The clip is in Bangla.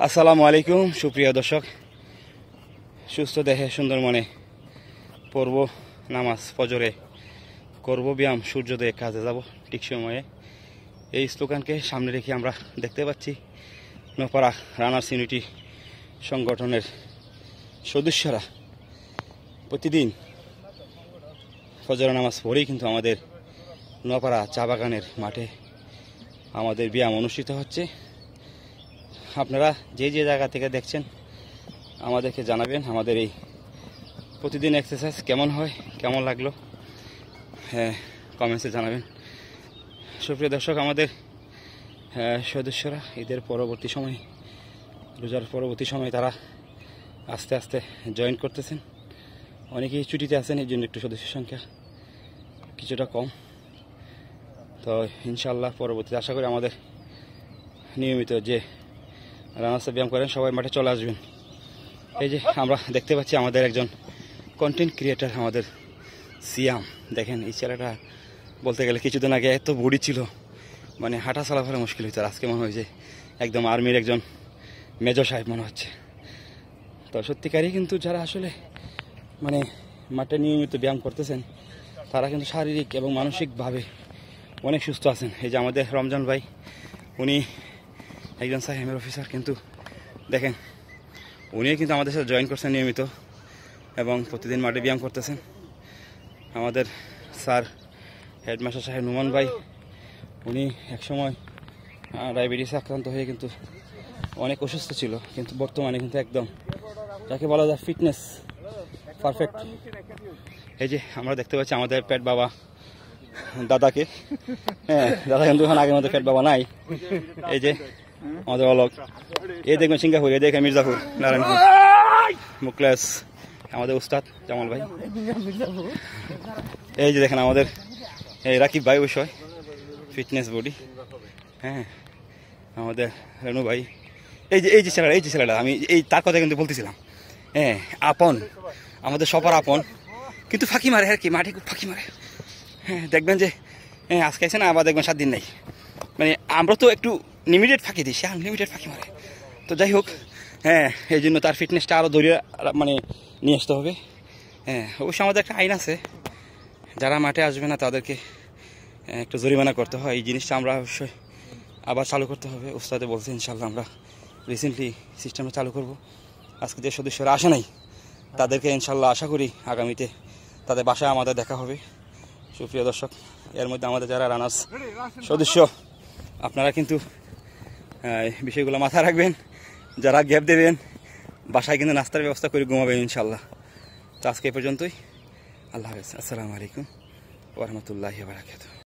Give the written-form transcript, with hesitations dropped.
আসসালামু আলাইকুম সুপ্রিয় দর্শক, সুস্থ দেহে সুন্দর মনে পড়ব নামাজ, ফজরে করব ব্যায়াম, সূর্যোদয়ে কাজে যাব ঠিক সময়ে। এই স্লোগানকে সামনে রেখে আমরা দেখতে পাচ্ছি নপাড়া রানার্স ইউনিটি সংগঠনের সদস্যরা প্রতিদিন ফজর নামাজ পড়েই কিন্তু আমাদের নপাড়া চা বাগানের মাঠে আমাদের ব্যায়াম অনুষ্ঠিত হচ্ছে। আপনারা যে যে জায়গা থেকে দেখছেন আমাদেরকে জানাবেন আমাদের এই প্রতিদিন এক্সারসাইজ কেমন হয়, কেমন লাগলো, হ্যাঁ কমেন্টসে জানাবেন। সুপ্রিয় দর্শক, আমাদের সদস্যরা ঈদের পরবর্তী সময়, রোজার পরবর্তী সময় তারা আস্তে আস্তে জয়েন করতেছেন। অনেকেই ছুটিতে আছেন, এই জন্য একটু সদস্য সংখ্যা কিছুটা কম। তো ইনশাআল্লাহ পরবর্তীতে আশা করি আমাদের নিয়মিত যে রানার্সে ব্যায়াম করেন সবাই মাঠে চলে আসবেন। এই যে আমরা দেখতে পাচ্ছি আমাদের একজন কন্টেন্ট ক্রিয়েটার, আমাদের সিয়াম। দেখেন এই ছেলেটা বলতে গেলে কিছুদিন আগে এত বডি ছিল, মানে হাঁটা চলাফেরা মুশকিল হইতো, আর আজকে মনে হয় যে একদম আর্মির একজন মেজর সাহেব মনে হচ্ছে। তো সত্যিকারই কিন্তু যারা আসলে মানে মাঠে নিয়মিত ব্যায়াম করতেছেন তারা কিন্তু শারীরিক এবং মানসিকভাবে অনেক সুস্থ আছেন। এই যে আমাদের রমজান ভাই, উনি একজন সাহেবের অফিসার, কিন্তু দেখেন উনিও কিন্তু আমাদের সাথে জয়েন করছেন নিয়মিত এবং প্রতিদিন মাঠে ব্যায়াম করতেছেন। আমাদের স্যার হেডমাস্টার সাহেব নুমান ভাই, উনি একসময় ডায়াবেটিসে আক্রান্ত হয়ে কিন্তু অনেক অসুস্থ ছিল, কিন্তু বর্তমানে কিন্তু একদম যাকে বলা যায় ফিটনেস পারফেক্ট। এই যে আমরা দেখতে পাচ্ছি আমাদের পেট বাবা দাদাকে, হ্যাঁ দাদা কিন্তু এখন আগের মতো পেট বাবা নাই। এই যে আমাদের অলক, এই দেখবেন সিঙ্গাপুর, এই দেখেন মির্জাপুর, নারায়ণপুর, মুকলেশ, আমাদের উস্তাদ জামাল ভাই। এই যে দেখেন আমাদের এই রাকিব ভাই, অবশ্যই ফিটনেস বডি, হ্যাঁ আমাদের রেনু ভাই। এই যে ছেলেটা আমি এই তার কথা কিন্তু বলতেছিলাম, হ্যাঁ আপন, আমাদের সবার আপন, কিন্তু ফাঁকি মারে আর কি, মাঠে খুব ফাঁকি মারে। হ্যাঁ দেখবেন যে হ্যাঁ আজকে আছে না, আবার দেখবেন 7 দিন নেই, মানে আমরা তো একটু লিমিটেড ফাঁকি দিই, সে আনলিমিটেড ফাঁকি মারে। তো যাই হোক, হ্যাঁ এই জন্য তার ফিটনেসটা আরও ধরিয়ে মানে নিয়ে আসতে হবে। হ্যাঁ অবশ্যই আমাদের একটা আইন আছে, যারা মাঠে আসবে না তাদেরকে একটু জরিমানা করতে হয়। এই জিনিসটা আমরা অবশ্যই আবার চালু করতে হবে। ওস্তাদে বলছে ইনশাল্লাহ আমরা রিসেন্টলি সিস্টেমটা চালু করব। আজকে যে সদস্যরা আসে নাই তাদেরকে ইনশাল্লাহ আশা করি আগামীতে তাদের বাসায় আমাদের দেখা হবে। সুপ্রিয় দর্শক, এর মধ্যে আমাদের যারা রানার্স সদস্য আপনারা কিন্তু বিষয়গুলো মাথায় রাখবেন, যারা গ্যাপ দেবেন বাসায় কিন্তু নাস্তার ব্যবস্থা করে ঘুমাবেন ইনশাল্লাহ। তো আজকে এ পর্যন্তই, আল্লাহ হাফেজ, আসসালামু আলাইকুম ওয়া রাহমাতুল্লাহি ওয়া বারাকাতুহু।